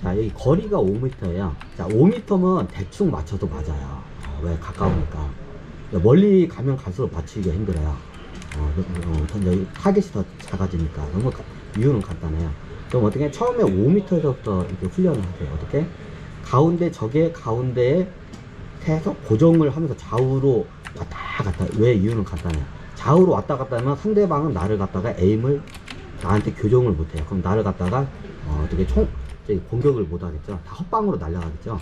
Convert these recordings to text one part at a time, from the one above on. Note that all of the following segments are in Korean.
자, 여기 거리가 5m예요. 자, 5m면 대충 맞춰도 맞아요. 왜? 가까우니까. 멀리 가면 갈수록 맞추기가 힘들어요. 여기 타겟이 더 작아지니까. 너무 이유는 간단해요. 그럼 어떻게? 처음에 5m에서부터 이렇게 훈련을 하세요. 어떻게? 저게 가운데에 해서 고정을 하면서 좌우로 왔다 갔다. 왜? 이유는 간단해요. 좌우로 왔다 갔다 하면 상대방은 나를 갖다가 나한테 교정을 못해요. 그럼 나를 갖다가 어떻게 공격을 못 하겠죠. 다 헛방으로 날아가겠죠.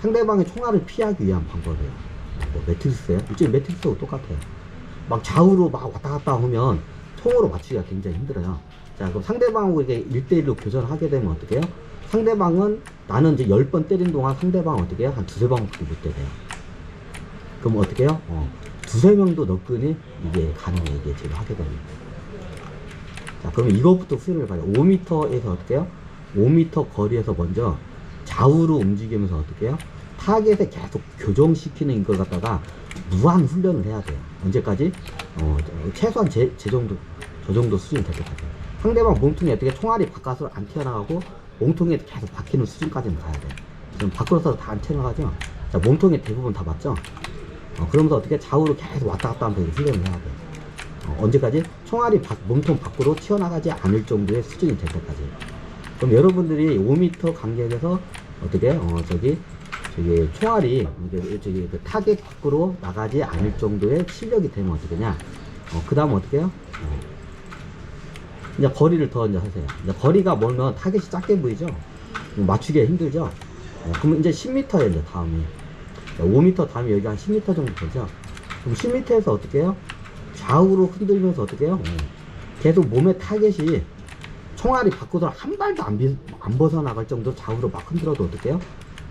상대방의 총알을 피하기 위한 방법이에요. 뭐 매트릭스예요? 일종의 매트릭스하고 똑같아요. 막 좌우로 막 왔다 갔다 하면 총으로 맞추기가 굉장히 힘들어요. 자, 그럼 상대방하고 이렇게 1대1로 교전하게 되면 어떻게 해요? 상대방은 나는 이제 10번 때린 동안 상대방은 어떻게 해요? 한 두세 방밖에 못 때려요. 그럼 어떻게 해요? 두세 명도 너끈히 이게 가능해요. 이게 제가 하게 됩니다. 자, 그러면 이것부터 수련을 가요. 5m에서 어떻게 해요? 5m 거리에서 먼저 좌우로 움직이면서 어떻게 해요? 타겟에 계속 교정시키는 이걸 갖다가 무한 훈련을 해야 돼요. 언제까지? 최소한 저 정도 수준이 될 때까지. 상대방 몸통에 어떻게 총알이 바깥으로 안 튀어나가고 몸통에 계속 박히는 수준까지는 가야 돼요. 지금 밖으로서 다 안 튀어나가죠? 자, 몸통에 대부분 다 맞죠? 그러면서 어떻게 좌우로 계속 왔다 갔다 하면서 훈련을 해야 돼요. 언제까지? 총알이 몸통 밖으로 튀어나가지 않을 정도의 수준이 될 때까지. 그럼 여러분들이 5m 간격에서 어떻게 총알이 그 타겟 밖으로 나가지 않을 정도의 실력이 되면 어떻게 냐? 그 다음 어떻게 해요? 이제 거리를 더 이제 하세요. 이제 거리가 멀면 타겟이 작게 보이죠? 맞추기가 힘들죠? 그럼 이제 10m에 이제 다음이 5m 다음에 여기 한 10m 정도 되죠? 그럼 10m에서 어떻게 해요? 좌우로 흔들면서 어떻게 해요? 계속 몸의 타겟이 총알이 밖으로 한 발도 안 벗어나갈 정도로 좌우로 막 흔들어도 어떻게 해요?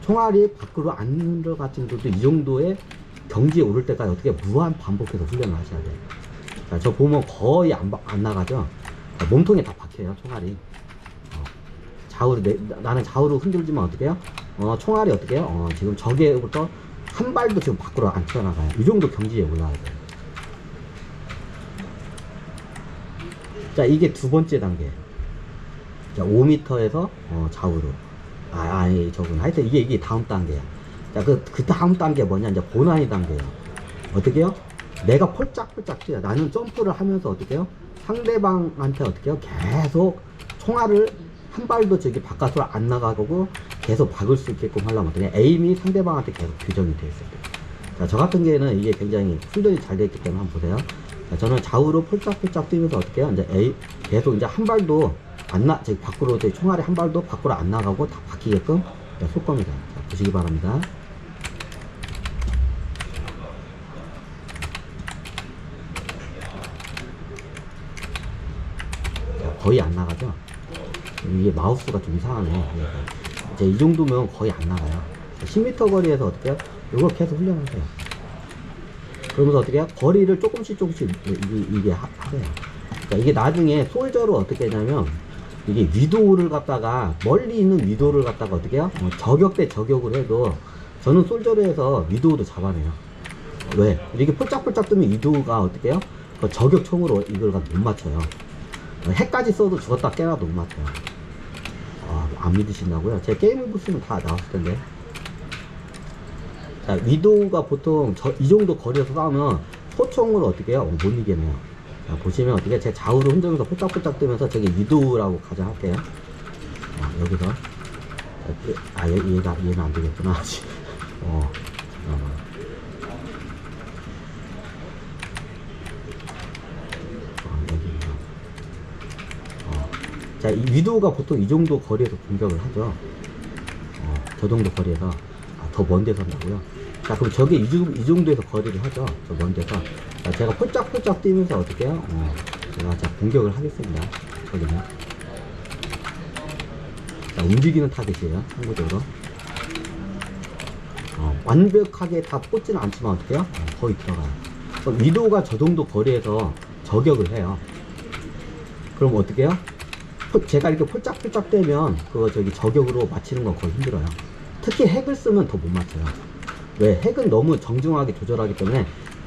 총알이 밖으로 안 흔들어갈 정도도 이 정도의 경지에 오를 때까지 어떻게 무한 반복해서 훈련을 하셔야 돼요. 자, 저 보면 거의 안 나가죠? 몸통에 다 박혀요, 총알이. 나는 좌우로 흔들지만 어떻게 해요? 총알이 어떻게 해요? 지금 저게부터 한 발도 지금 밖으로 안 튀어나가요. 이 정도 경지에 올라와야 돼요. 자, 이게 두 번째 단계. 자, 5m에서 좌우로. 하여튼 이게 다음 단계야. 자, 그 다음 단계 뭐냐? 이제 고난이 단계야. 어떻게 해요? 내가 폴짝폴짝 뛰어. 나는 점프를 하면서 어떻게 해요? 상대방한테 어떻게 해요? 계속 총알을 한 발도 저기 바깥으로 안 나가고 계속 박을 수 있게끔 하려면 어떻게 해요? 에임이 상대방한테 계속 규정이 되어 있어요. 자, 저 같은 경우에는 이게 굉장히 훈련이 잘 되어 있기 때문에 한번 보세요. 자, 저는 좌우로 폴짝폴짝 뛰면서 어떻게 해요? 이제 계속 이제 한 발도 저기 밖으로, 저기 총알이 한 발도 밖으로 안 나가고 다 박히게끔 쏠 겁니다. 자, 보시기 바랍니다. 자, 거의 안 나가죠? 이게 마우스가 좀 이상하네. 이제 이 정도면 거의 안 나가요. 10m 거리에서 어떻게 해요? 이걸 계속 훈련하세요. 그러면서 어떻게 해요? 거리를 조금씩 이게 하세요. 그러니까 이게 나중에 솔저로 어떻게 하냐면, 이게 위도를 갖다가 멀리 있는 위도를 갖다가 어떻게 해요? 저격 대 저격을 해도 저는 솔저로 해서 위도도 잡아내요. 왜? 이렇게 폴짝폴짝 뜨면 위도가 어떻게 해요? 저격총으로 이걸 못 맞춰요. 핵까지 써도 죽었다 깨나도 못 맞춰요. 안 믿으신다고요? 제 게임을 보시면 다 나왔을 텐데. 자, 위도가 보통 이 정도 거리에서 싸우면 소총으로 어떻게 해요? 못 이기네요. 자, 보시면 어떻게 제 좌우로 흔들면서 폴짝폴짝 뜨면서 저기 위도라고 가정할게요. 여기서 얘는 안 되겠구나. 자, 이 위도가 보통 이 정도 거리에서 공격을 하죠. 저 정도 거리에서 더 먼 데서 한다고요. 자, 그럼 저게 이 정도에서 거리를 하죠. 저 먼 데서. 자, 제가 폴짝폴짝 뛰면서 어떻게 해요? 제가 공격을 하겠습니다. 저기는. 자, 움직이는 타겟이에요. 참고적으로. 완벽하게 다 꽂지는 않지만 어떻게 해요? 거의 들어가요. 그럼 위도가 저 정도 거리에서 저격을 해요. 그럼 어떻게 해요? 제가 이렇게 폴짝폴짝 떼면 저기 저격으로 맞히는 건 거의 힘들어요. 특히 핵을 쓰면 더 못 맞춰요. 왜? 핵은 너무 정중하게 조절하기 때문에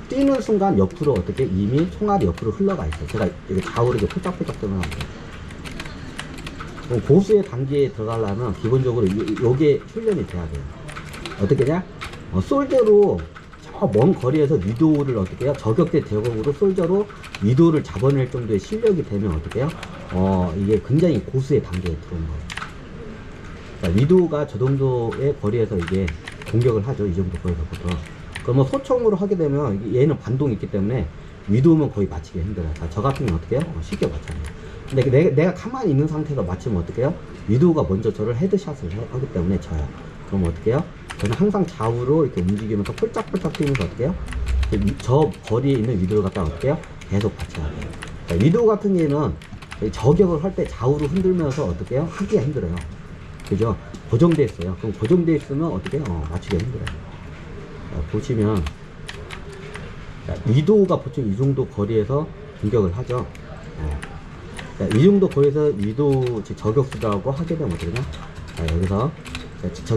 뛰는 순간 옆으로 어떻게 이미 총알이 옆으로 흘러가 있어요. 제가 이렇게 좌우로 이렇게 폴짝폴짝 뜨면 합니다. 그럼 고수의 단계에 들어가려면 기본적으로 요게 훈련이 돼야 돼요. 어떻게냐? 솔저로 저 먼 거리에서 위도를 어떻게 해요? 저격대 대공으로 솔저로 위도를 잡아낼 정도의 실력이 되면 어떻게 해요? 이게 굉장히 고수의 단계에 들어온 거예요. 그러니까 위도가 저 정도의 거리에서 이게 공격을 하죠. 이 정도 거리에서부터. 그러면 소총으로 하게 되면 얘는 반동이 있기 때문에 위도면 거의 맞히기 힘들어요. 자, 저 같은 경우는 어떻게 해요? 쉽게 맞춰요. 근데 내가 가만히 있는 상태에서 맞추면 어떻게 해요? 위도가 먼저 저를 헤드샷을 하기 때문에 져요. 그럼 어떻게 해요? 저는 항상 좌우로 이렇게 움직이면서 폴짝폴짝 뛰면서 어떻게 해요? 저 거리에 있는 위도를 갖다가 어떻게 해요? 계속 받쳐야 돼요. 그러니까 위도 같은 경우는 저격을 할 때 좌우로 흔들면서 어떻게 해요? 하기가 힘들어요. 그죠? 고정돼 있어요. 그럼 고정돼 있으면 어떻게 해요? 맞추기가 힘들어요. 보시면 위도가 보통 이 정도 거리에서 공격을 하죠. 이 정도 거리에서 위도 저격수라고 하게 되면 어떻게 되냐? 여기서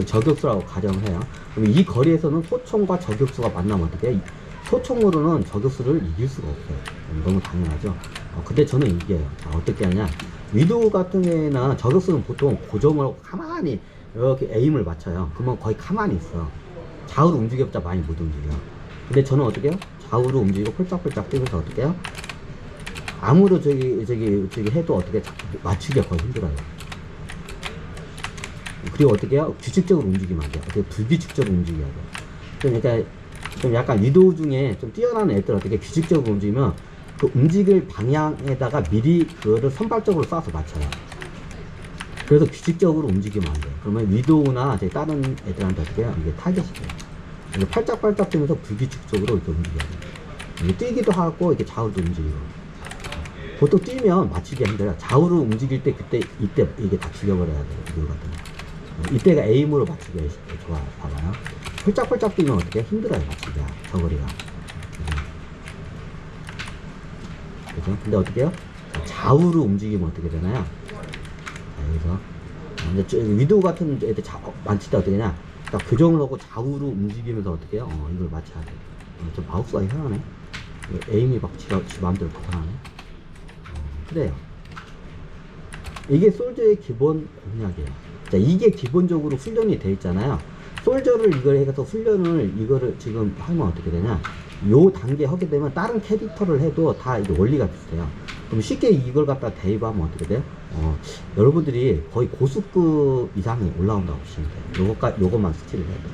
저격수라고 가정을 해요. 그럼 이 거리에서는 소총과 저격수가 만나면 어떻게 해요? 소총으로는 저격수를 이길 수가 없어요. 너무 당연하죠. 근데 저는 이겨요. 어떻게 하냐? 위도 같은 경우에는 저격수는 보통 고정을 가만히 이렇게 에임을 맞춰요. 그러면 거의 가만히 있어. 좌우로 움직여봤자 많이 못 움직여. 근데 저는 어떻게 해요? 좌우로 움직이고 폴짝폴짝 뛰면서 어떻게 해요? 아무로 저기 해도 어떻게 맞추기가 거의 힘들어요. 그리고 어떻게 해요? 규칙적으로 움직이면 안 돼요. 어떻게 불규칙적으로 움직여야 돼요. 그러니까 좀 약간 위도 중에 좀 뛰어난 애들 어떻게 규칙적으로 움직이면 그 움직일 방향에다가 미리 그거를 선발적으로 쏴서 맞춰요. 그래서 규칙적으로 움직이면 안 돼요. 그러면 위도우나 다른 애들한테 어떻게 해요? 이게 타겟이 돼요. 팔짝팔짝 뛰면서 불규칙적으로 이렇게 움직여야 돼요. 이게 뛰기도 하고 이렇게 좌우도 움직이고. 보통 뛰면 맞추기가 힘들어요. 좌우로 움직일 때 이때 이게 다 죽여버려야 돼요. 위도우 같은 거. 이때가 에임으로 맞추기가 좋아요. 봐봐요. 펄짝펄짝 뛰면 어떻게 힘들어요. 맞추기가. 저거리가. 그죠? 근데 어떻게 해요? 좌우로 움직이면 어떻게 되나요? 여기서 위도우 같은 애들 만칠 때 어떻게 하냐? 딱 교정을 하고 좌우로 움직이면서 어떻게 해요? 이걸 맞춰야 돼. 좀 마우스가 이상하네. 에임이 막 지 마음대로 바탕하네. 그래요. 이게 솔저의 기본 공략이에요. 자, 이게 기본적으로 훈련이 돼 있잖아요. 솔저를 이걸 해서 훈련을 이거를 지금 하면 어떻게 되냐? 요 단계 하게 되면 다른 캐릭터를 해도 다 이게 원리가 비슷해요. 그럼 쉽게 이걸 갖다 대입하면 어떻게 돼요? 여러분들이 거의 고수급 이상이 올라온다고 보시면 돼요. 요것만 스킬을 해도.